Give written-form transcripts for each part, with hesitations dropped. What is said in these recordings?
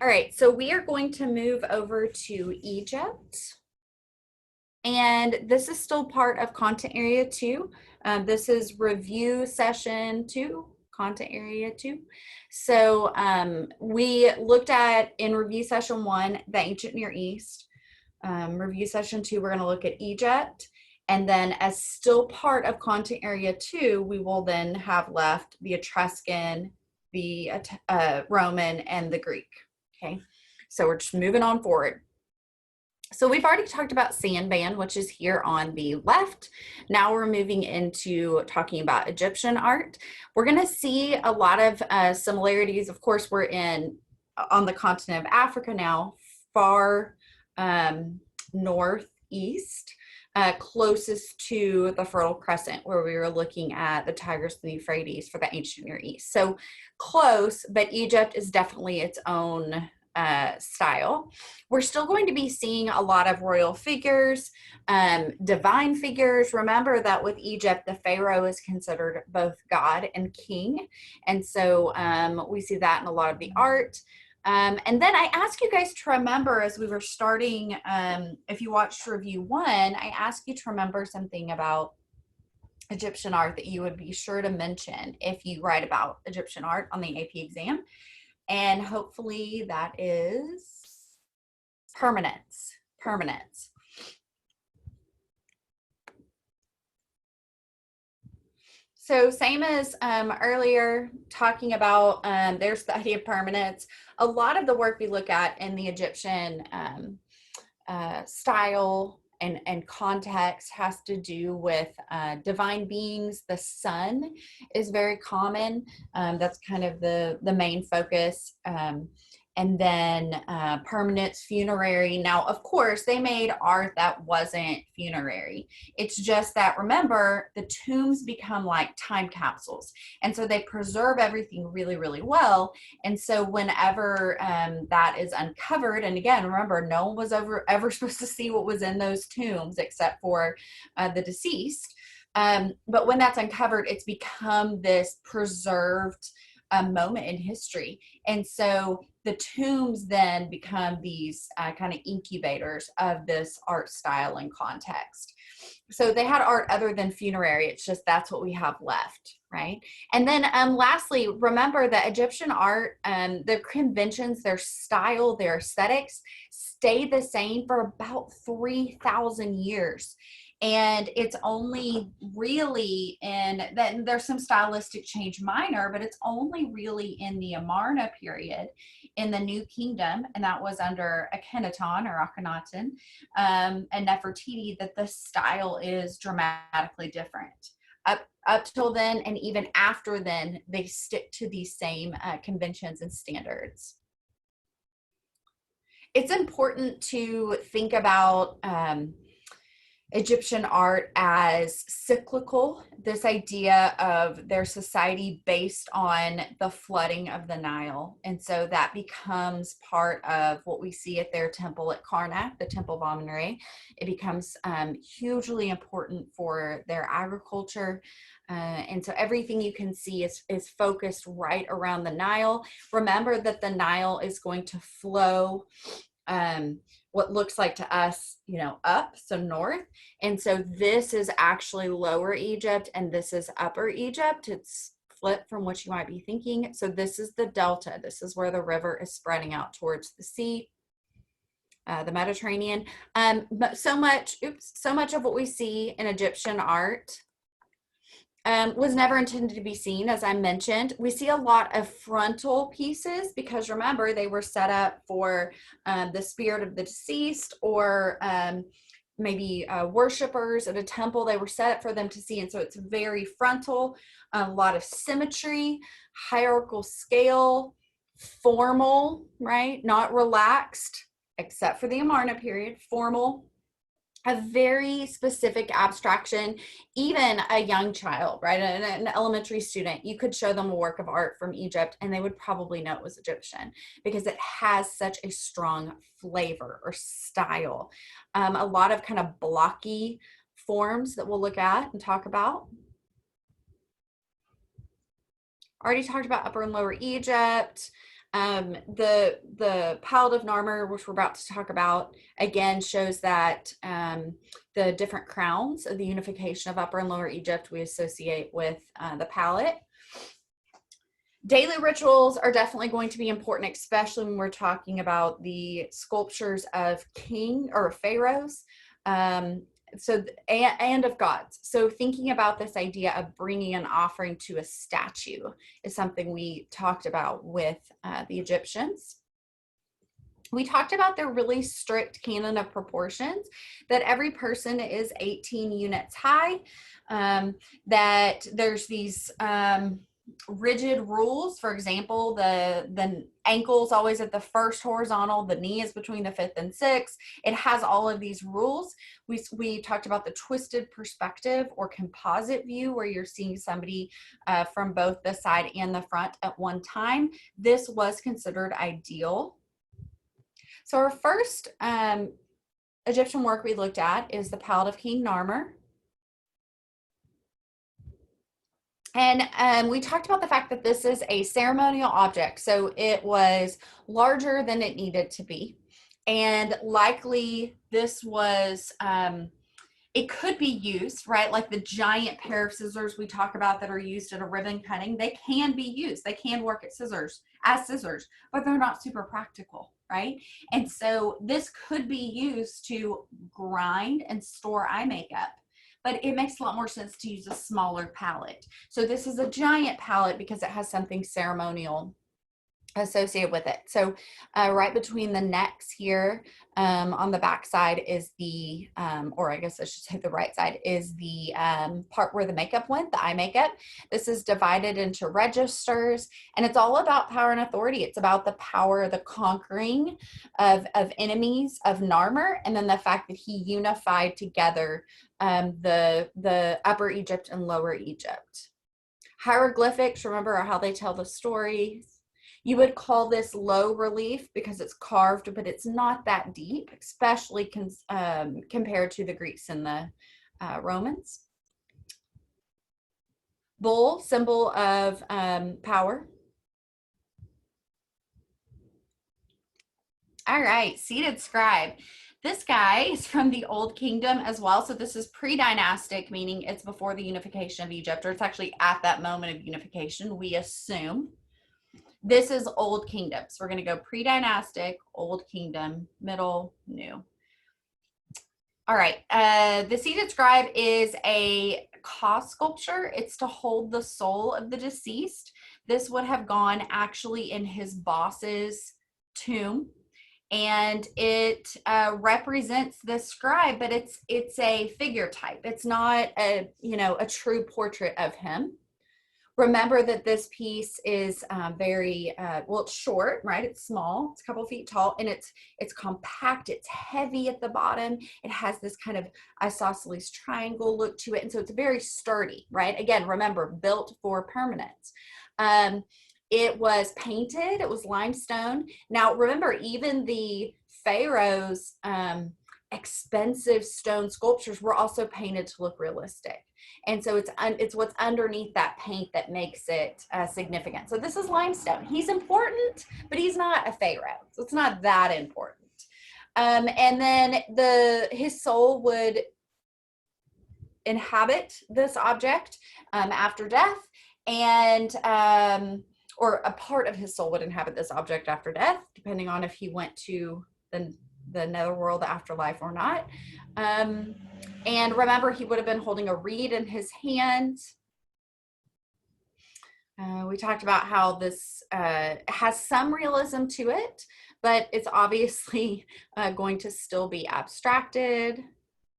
All right, so we are going to move over to Egypt. And this is still part of content area 2. This is review session 2, content area 2. So we looked at in review session 1, the ancient Near East. Review session 2, we're going to look at Egypt. And then as still part of content area 2, we will then have left the Etruscan, the Roman, and the Greek. Okay, so we're just moving on forward. So we've already talked about Sandban, which is here on the left. Now we're moving into talking about Egyptian art. We're going to see a lot of similarities. Of course, we're on the continent of Africa now, far northeast, closest to the Fertile Crescent, where we were looking at the Tigris and the Euphrates for the ancient Near East. So close, but Egypt is definitely its own style. We're still going to be seeing a lot of royal figures, divine figures. Remember that with Egypt, the pharaoh is considered both god and king. And so we see that in a lot of the art. And then I ask you guys to remember as we were starting, if you watched review 1, I asked you to remember something about Egyptian art that you would be sure to mention if you write about Egyptian art on the AP exam. And hopefully that is permanence. So same as earlier, talking about, there's the idea of permanence. A lot of the work we look at in the Egyptian style and context has to do with divine beings. The sun is very common. That's kind of the main focus. And then permanence, funerary. Now, of course, they made art that wasn't funerary. It's just that, remember, the tombs become like time capsules. And so they preserve everything really, really well. And so whenever that is uncovered, and again, remember, no one was ever supposed to see what was in those tombs except for the deceased. But when that's uncovered, it's become this preserved moment in history. And so the tombs then become these kind of incubators of this art style and context. So they had art other than funerary. It's just that's what we have left, right? And then lastly, remember that Egyptian art, their conventions, their style, their aesthetics stayed the same for about 3,000 years. And it's only really then there's some stylistic change minor, but it's only really in the Amarna period in the New Kingdom, and that was under Akhenaton or Akhenaten and Nefertiti, that the style is dramatically different. Up till then, and even after then, they stick to these same conventions and standards. It's important to think about Egyptian art as cyclical, this idea of their society based on the flooding of the Nile. And so that becomes part of what we see at their temple at Karnak, the Temple of Amun-Re. It becomes hugely important for their agriculture. And so everything you can see is focused right around the Nile. Remember that the Nile is going to flow what looks like to us, up, so north. And so this is actually Lower Egypt and this is Upper Egypt. It's flipped from what you might be thinking. So this is the delta. This is where the river is spreading out towards the sea, the Mediterranean. So much of what we see in Egyptian art was never intended to be seen, as I mentioned. We see a lot of frontal pieces because remember, they were set up for the spirit of the deceased or maybe worshipers at a temple. They were set up for them to see. And so it's very frontal, a lot of symmetry, hierarchical scale, formal, right? Not relaxed, except for the Amarna period, formal. A very specific abstraction. Even a young child, right, an elementary student, you could show them a work of art from Egypt and they would probably know it was Egyptian because it has such a strong flavor or style. A lot of kind of blocky forms that we'll look at and talk about. Already talked about Upper and Lower Egypt. The Palette of Narmer, which we're about to talk about, again shows that the different crowns of the unification of Upper and Lower Egypt we associate with the palette. Daily rituals are definitely going to be important, especially when we're talking about the sculptures of king or pharaohs, and of gods. So thinking about this idea of bringing an offering to a statue is something we talked about with the Egyptians. We talked about their really strict canon of proportions, that every person is 18 units high, that there's these rigid rules. For example, the ankle's always at the first horizontal, the knee is between the fifth and sixth. It has all of these rules. We talked about the twisted perspective or composite view, where you're seeing somebody from both the side and the front at one time. This was considered ideal. So our first Egyptian work we looked at is the Palette of King Narmer. And we talked about the fact that this is a ceremonial object. So it was larger than it needed to be. And likely this was, it could be used, right? Like the giant pair of scissors we talk about that are used at a ribbon cutting, they can be used. They can work as scissors, but they're not super practical, right? And so this could be used to grind and store eye makeup. But it makes a lot more sense to use a smaller palette. So this is a giant palette because it has something ceremonial associated with it. So right between the necks here on the back side is the, or I guess I should say the right side, is the part where the makeup went, the eye makeup. This is divided into registers, and it's all about power and authority. It's about the power, the conquering of enemies of Narmer, and then the fact that he unified together the Upper Egypt and Lower Egypt. Hieroglyphics, remember, are how they tell the story. You would call this low relief because it's carved, but it's not that deep, especially compared to the Greeks and the Romans. Bull, symbol of power. All right, seated scribe. This guy is from the Old Kingdom as well. So this is pre-dynastic, meaning it's before the unification of Egypt, or it's actually at that moment of unification, we assume. This is Old Kingdom. So we're going to go pre-dynastic, Old Kingdom, middle, new. All right. The seated scribe is a Ka sculpture. It's to hold the soul of the deceased. This would have gone actually in his boss's tomb. And it represents the scribe, but it's a figure type. It's not a true portrait of him. Remember that this piece is very, well, it's short, right? It's small, it's a couple feet tall, and it's compact, it's heavy at the bottom. It has this kind of isosceles triangle look to it. And so it's very sturdy, right? Again, remember, built for permanence. It was painted, it was limestone. Now, remember, even the pharaoh's expensive stone sculptures were also painted to look realistic. And so it's what's underneath that paint that makes it significant. So this is limestone. He's important, but he's not a pharaoh. So it's not that important. And then his soul would inhabit this object after death, and or a part of his soul would inhabit this object after death, depending on if he went to the netherworld, the afterlife, or not. And remember, he would have been holding a reed in his hand. We talked about how this has some realism to it, but it's obviously going to still be abstracted.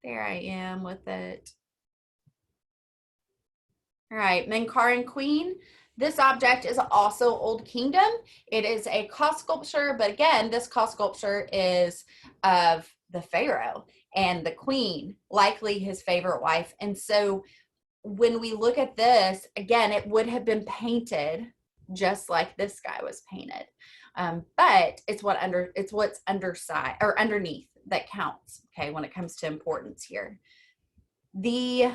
There I am with it. All right, Menkaure Queen. This object is also Old Kingdom. It is a Ka sculpture, but again, this Ka sculpture is of the pharaoh and the queen, likely his favorite wife. And so when we look at this, again, it would have been painted just like this guy was painted. But it's what's underside or underneath that counts, okay, when it comes to importance here. The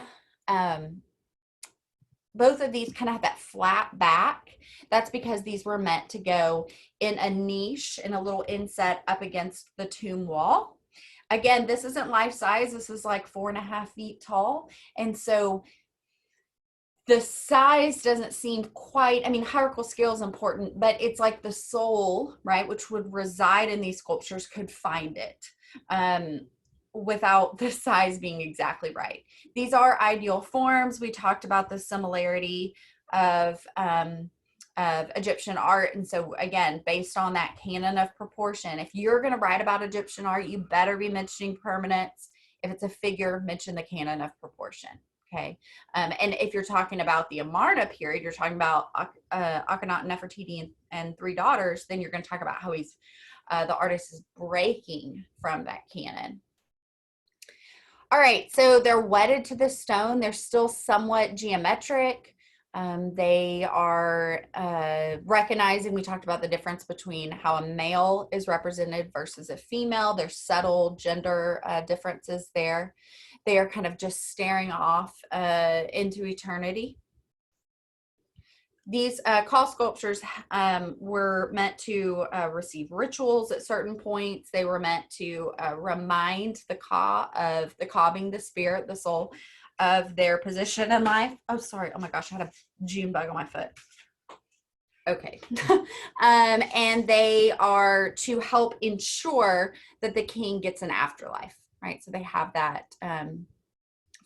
both of these kind of have that flat back. That's because these were meant to go in a niche in a little inset up against the tomb wall. Again, this isn't life size. This is like 4.5 feet tall. And so the size doesn't seem quite, I mean, hierarchical scale is important, but it's like the soul, right, which would reside in these sculptures could find it without the size being exactly right. These are ideal forms. We talked about the similarity of Egyptian art. And so again, based on that canon of proportion, if you're going to write about Egyptian art, you better be mentioning permanence. If it's a figure, mention the canon of proportion. Okay. And if you're talking about the Amarna period, you're talking about Akhenaten, Nefertiti, and three daughters, then you're going to talk about how he's, the artist is breaking from that canon. All right, so they're wedded to the stone. They're still somewhat geometric. They are recognizing, we talked about the difference between how a male is represented versus a female. There's subtle gender differences there. They are kind of just staring off into eternity. These Ka sculptures were meant to receive rituals at certain points. They were meant to remind the Ka being the spirit, the soul, of their position in life. Oh, sorry. Oh my gosh, I had a June bug on my foot. Okay. And they are to help ensure that the king gets an afterlife, right? So they have that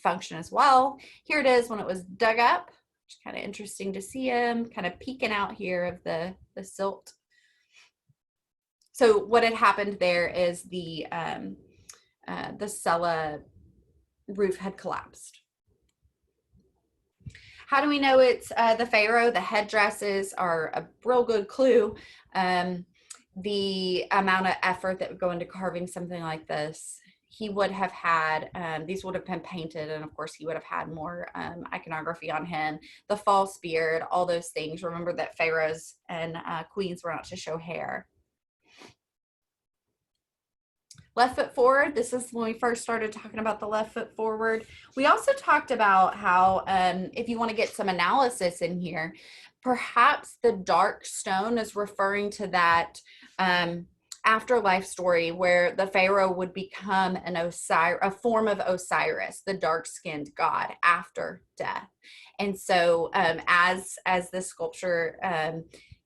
function as well. Here it is when it was dug up. It's kind of interesting to see him kind of peeking out here of the silt. So what had happened there is the cella roof had collapsed. How do we know it's the pharaoh? The headdresses are a real good clue. The amount of effort that would go into carving something like this. He would have had, these would have been painted, and of course he would have had more iconography on him. The false beard, all those things. Remember that pharaohs and queens were not to show hair. Left foot forward. This is when we first started talking about the left foot forward. We also talked about how if you want to get some analysis in here, perhaps the dark stone is referring to that afterlife story where the pharaoh would become a form of Osiris, the dark-skinned god, after death. And so as the sculpture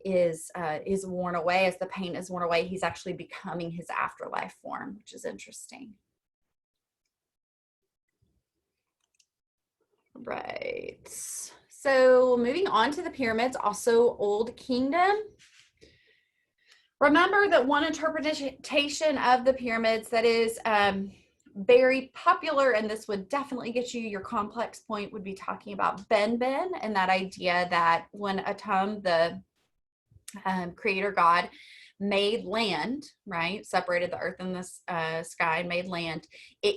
is worn away, as the paint is worn away, he's actually becoming his afterlife form, which is interesting. Right. So moving on to the pyramids, also Old Kingdom. Remember that one interpretation of the pyramids that is very popular, and this would definitely get you your complex point, would be talking about Benben and that idea that when Atum, the creator god, made land, right, separated the earth and the sky, made land, it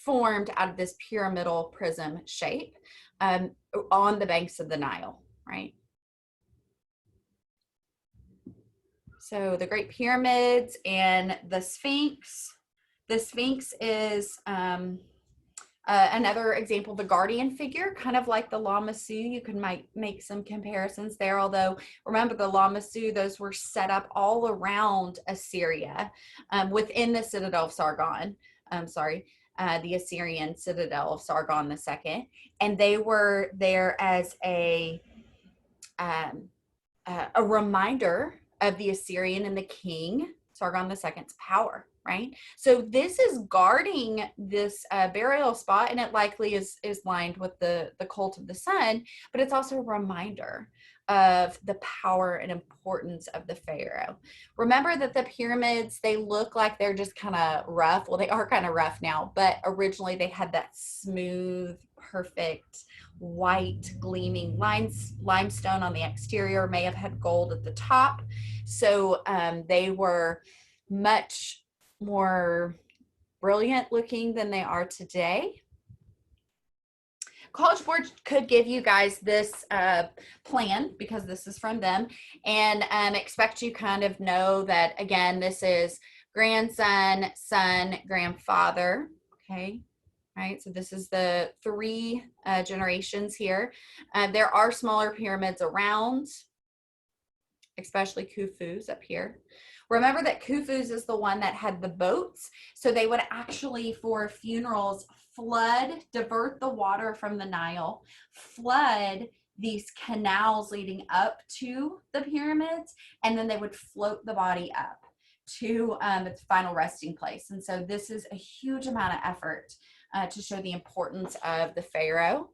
formed out of this pyramidal prism shape on the banks of the Nile, right? So the Great Pyramids and the Sphinx. The Sphinx is another example, the guardian figure, kind of like the Lamassu. You can make some comparisons there, although remember the Lamassu, those were set up all around Assyria within the citadel of Sargon. The Assyrian citadel of Sargon II. And they were there as a reminder of the Assyrian and the king, Sargon II's power, right? So this is guarding this burial spot, and it likely is lined with the cult of the sun, but it's also a reminder of the power and importance of the pharaoh. Remember that the pyramids, they look like they're just kind of rough. Well, they are kind of rough now, but originally they had that smooth, perfect, white, gleaming limestone on the exterior, may have had gold at the top. So they were much more brilliant looking than they are today. College Board could give you guys this plan, because this is from them, and expect you kind of know that, again, this is grandson, son, grandfather, okay? right? So this is the three generations here. There are smaller pyramids around, especially Khufu's up here. Remember that Khufu's is the one that had the boats. So they would actually, for funerals, divert the water from the Nile, flood these canals leading up to the pyramids, and then they would float the body up to its final resting place. And so this is a huge amount of effort to show the importance of the pharaoh.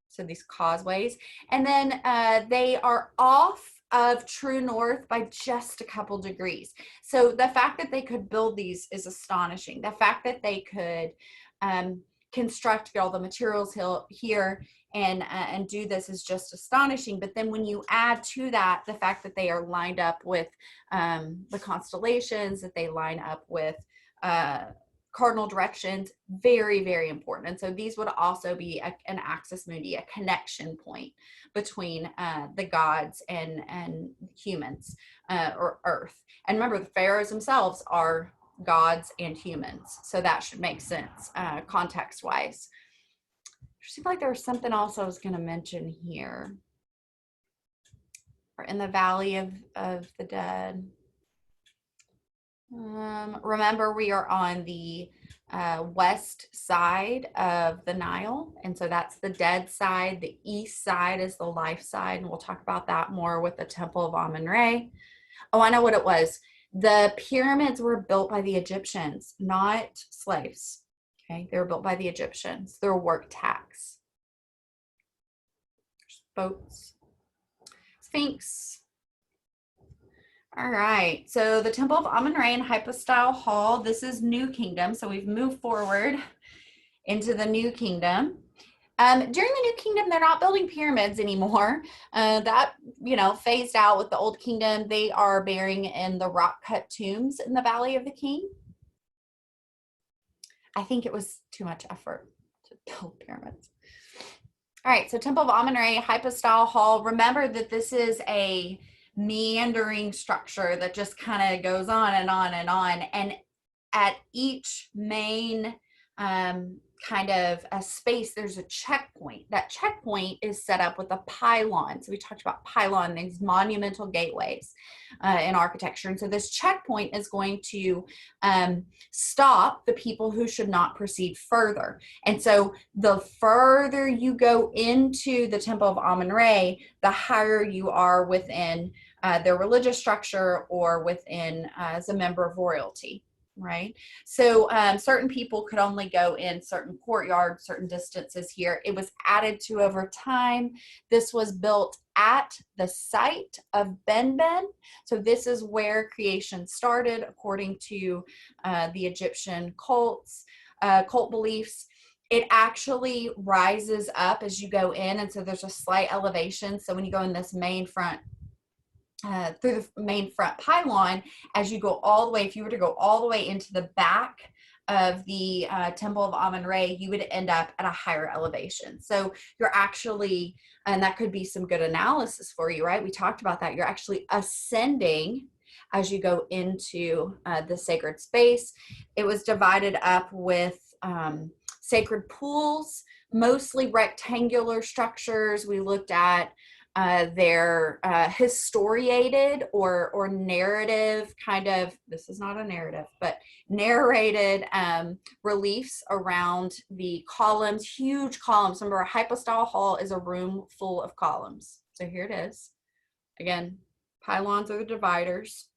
So these causeways. And then they are off of true north by just a couple degrees. So the fact that they could build these is astonishing. The fact that they could construct all the materials here and do this is just astonishing. But then when you add to that the fact that they are lined up with the constellations, that they line up with cardinal directions, very, very important. And so these would also be an axis mundi, a connection point between the gods and humans or earth. And remember, the pharaohs themselves are gods and humans, so that should make sense context wise. It seems like there was something else I was going to mention here. Or in the Valley of the Dead. Remember, we are on the west side of the Nile, and so that's the dead side. The east side is the life side, and we'll talk about that more with the Temple of Amun-Re. Oh, I know what it was. The pyramids were built by the Egyptians, not slaves. Okay, they were built by the Egyptians. They're work tax. Boats. Sphinx. All right, so the Temple of Amun-Re and Hypostyle Hall, this is New Kingdom. So we've moved forward into the New Kingdom. During the New Kingdom, they're not building pyramids anymore. That, phased out with the Old Kingdom. They are burying in the rock-cut tombs in the Valley of the King. I think it was too much effort to build pyramids. All right, so Temple of Amun-Re, Hypostyle Hall. Remember that this is a meandering structure that just kind of goes on and on and on. And at each main kind of a space, there's a checkpoint. That checkpoint is set up with a pylon. So we talked about pylon, these monumental gateways in architecture. And so this checkpoint is going to stop the people who should not proceed further. And so the further you go into the Temple of Amun-Re, the higher you are within their religious structure or within as a member of royalty. Right. So certain people could only go in certain courtyards, certain distances here. It was added to over time. This was built at the site of Benben. So this is where creation started, according to the Egyptian cult beliefs. It actually rises up as you go in. And so there's a slight elevation. So when you go in this main front, through the main front pylon, as you go all the way, if you were to go all the way into the back of the Temple of Amun-Re, you would end up at a higher elevation. So you're actually, and that could be some good analysis for you, right? We talked about that. You're actually ascending as you go into the sacred space. It was divided up with sacred pools, mostly rectangular structures. We looked at their historiated or narrative kind of, this is not a narrative, but narrated reliefs around the columns, huge columns. Remember, a hypostyle hall is a room full of columns. So here it is. Again, pylons are the dividers.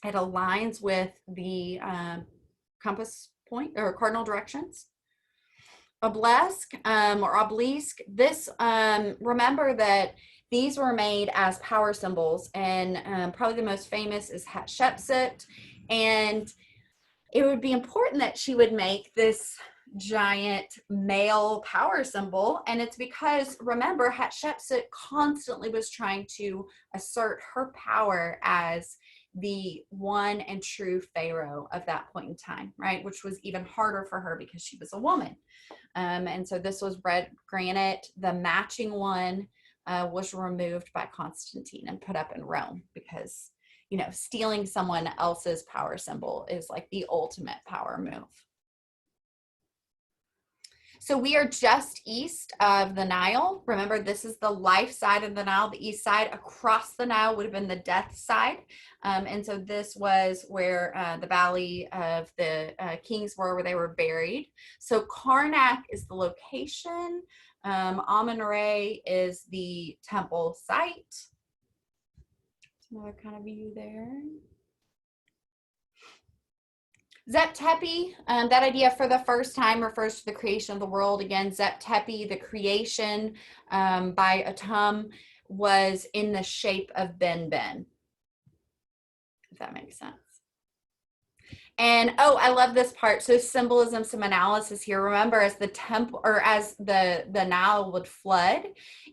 It aligns with the compass point or cardinal directions. Obelisk or obelisk. This, remember that these were made as power symbols, and probably the most famous is Hatshepsut. And it would be important that she would make this giant male power symbol. And it's because, remember, Hatshepsut constantly was trying to assert her power as the one and true pharaoh of that point in time, right? Which was even harder for her because she was a woman. And so this was red granite. The matching one was removed by Constantine and put up in Rome because, stealing someone else's power symbol is like the ultimate power move. So we are just east of the Nile. Remember, this is the life side of the Nile, the east side. Across the Nile would have been the death side. And so this was where the Valley of the Kings were, where they were buried. So Karnak is the location. Amun-Re is the temple site. Another kind of view there. Zep-Tepi, that idea for the first time refers to the creation of the world. Again, Zep-Tepi, the creation by Atum, was in the shape of Ben-Ben, if that makes sense. And oh, I love this part. So symbolism, some analysis here. Remember, as the temple or as the Nile would flood,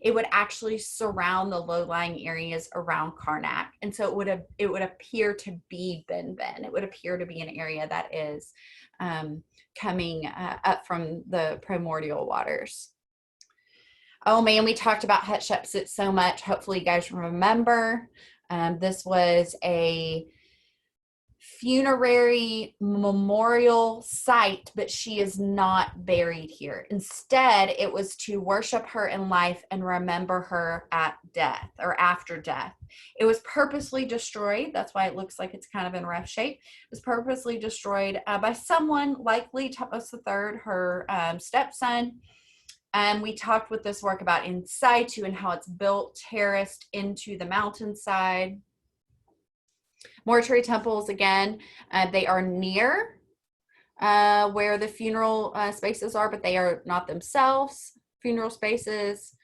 it would actually surround the low-lying areas around Karnak, and so it would appear to be Ben-Ben. It would appear to be an area that is coming up from the primordial waters. Oh man, we talked about Hatshepsut so much. Hopefully, you guys remember. This was a funerary memorial site, but she is not buried here. Instead, it was to worship her in life and remember her at death or after death. It was purposely destroyed. That's why it looks like it's kind of in rough shape. It was purposely destroyed by someone, likely Thutmose III, her stepson. And we talked with this work about in situ and how it's built, terraced into the mountainside. Mortuary temples, again, they are near where the funeral spaces are, but they are not themselves funeral spaces.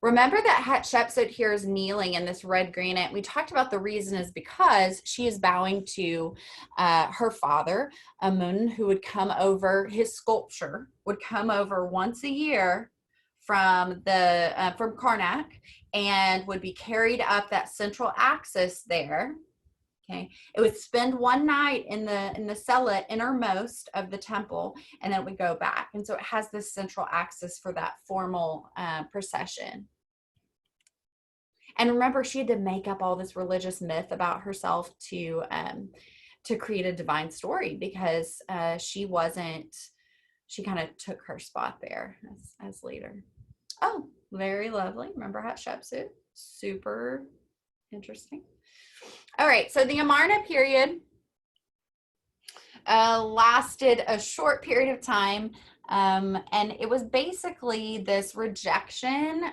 Remember that Hatshepsut here is kneeling in this red granite. We talked about the reason is because she is bowing to her father, Amun, who would come over, his sculpture would come over once a year from Karnak and would be carried up that central axis there. Okay, it would spend one night in the cella innermost of the temple, and then it would go back. And so it has this central axis for that formal procession. And remember, she had to make up all this religious myth about herself to create a divine story, because she kind of took her spot there as leader. Oh, very lovely. Remember Hatshepsut? Super interesting. All right, so the Amarna period lasted a short period of time, and it was basically this rejection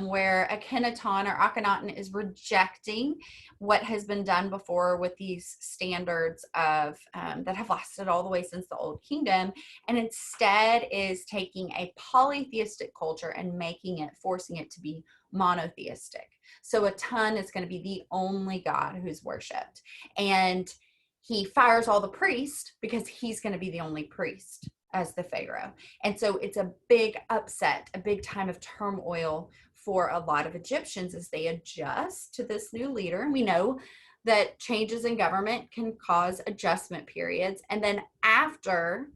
where Akhenaten or Akhenaten is rejecting what has been done before with these standards of that have lasted all the way since the Old Kingdom, and instead is taking a polytheistic culture and forcing it to be monotheistic. So Aten is going to be the only god who's worshipped, and he fires all the priests because he's going to be the only priest as the pharaoh. And so it's a big upset, a big time of turmoil for a lot of Egyptians as they adjust to this new leader. And we know that changes in government can cause adjustment periods. And then after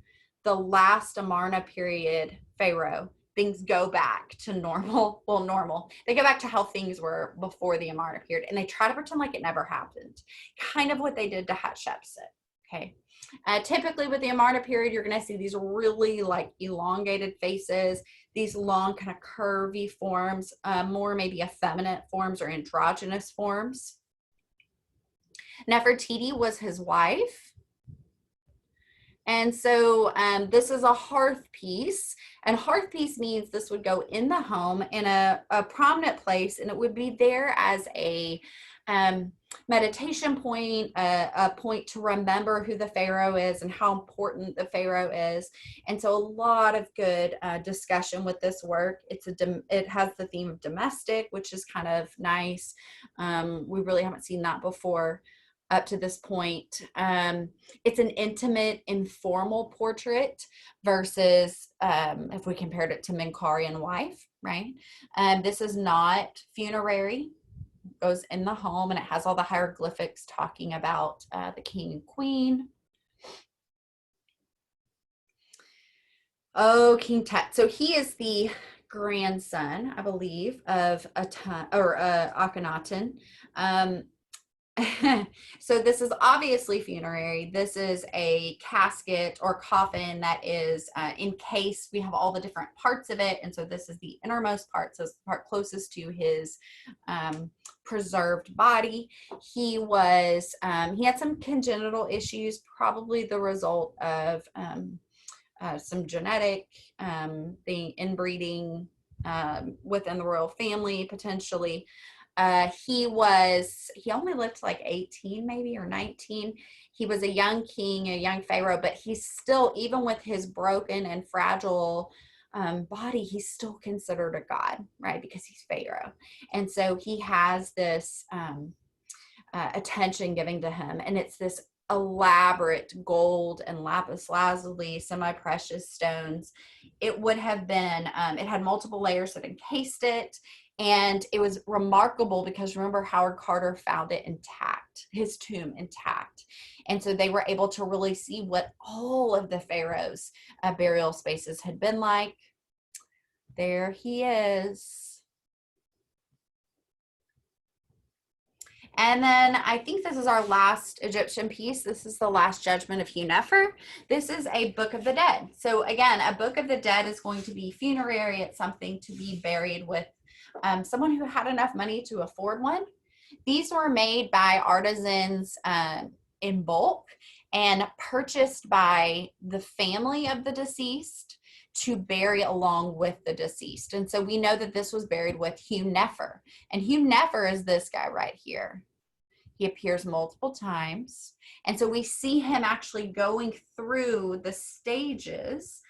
the last Amarna period pharaoh, things go back to normal. Well, normal. They go back to how things were before the Amarna period, and they try to pretend like it never happened. Kind of what they did to Hatshepsut. Okay. Typically with the Amarna period, you're going to see these really like elongated faces, these long kind of curvy forms, more maybe effeminate forms or androgynous forms. Nefertiti was his wife. And so this is a hearth piece, and hearth piece means this would go in the home in a prominent place, and it would be there as a meditation point, a point to remember who the pharaoh is and how important the pharaoh is. And so a lot of good discussion with this work. It has the theme of domestic, which is kind of nice. We really haven't seen that before up to this point. It's an intimate, informal portrait versus if we compared it to Menkaure wife, right? This is not funerary. It goes in the home, and it has all the hieroglyphics talking about the king and queen. Oh, King Tut. So he is the grandson, I believe, of Akhenaten. So this is obviously funerary. This is a casket or coffin that is encased. We have all the different parts of it. And so this is the innermost part. So it's the part closest to his preserved body. He had some congenital issues, probably the result of some genetic the inbreeding within the royal family, potentially. He only lived like 18 maybe or 19. He was a young king, a young pharaoh, but he's still, even with his broken and fragile body, he's still considered a god, right? Because he's pharaoh. And so he has this attention given to him, and it's this elaborate gold and lapis lazuli, semi-precious stones. It would have been, it had multiple layers that encased it. And it was remarkable because remember, Howard Carter found it intact, his tomb intact. And so they were able to really see what all of the pharaohs' burial spaces had been like. There he is. And then I think this is our last Egyptian piece. This is the Last Judgment of Hunefer. This is a Book of the Dead. So again, a Book of the Dead is going to be funerary. It's something to be buried with someone who had enough money to afford one. These were made by artisans in bulk and purchased by the family of the deceased to bury along with the deceased. And so we know that this was buried with Hunefer. And Hunefer is this guy right here. He appears multiple times. And so we see him actually going through the stages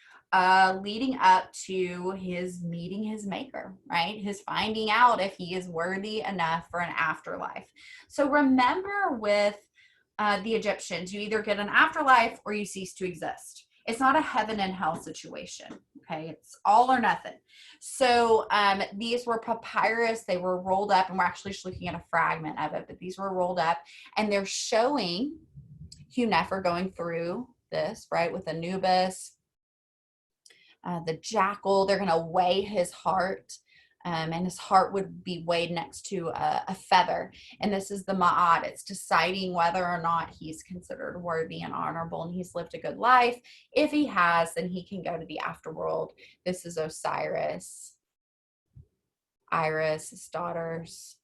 leading up to his meeting his maker, right? His finding out if he is worthy enough for an afterlife. So remember with the Egyptians, you either get an afterlife or you cease to exist. It's not a heaven and hell situation, okay? It's all or nothing. So these were papyrus. They were rolled up, and we're actually just looking at a fragment of it, but these were rolled up, and they're showing Hunefer going through this, right, with Anubis, the jackal. They're going to weigh his heart, and his heart would be weighed next to a feather. And this is the Ma'at. It's deciding whether or not he's considered worthy and honorable and he's lived a good life. If he has, then he can go to the afterworld. This is Osiris, Iris, his daughters,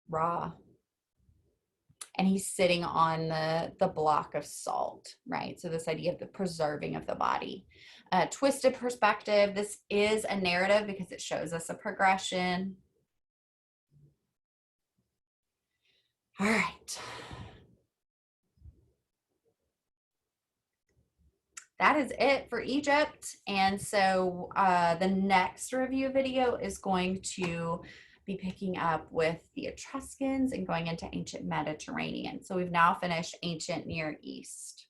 Ra. And he's sitting on the block of salt, right? So this idea of the preserving of the body. Twisted perspective. This is a narrative because it shows us a progression. All right. That is it for Egypt. And so the next review video is going to be picking up with the Etruscans and going into ancient Mediterranean. So we've now finished ancient Near East.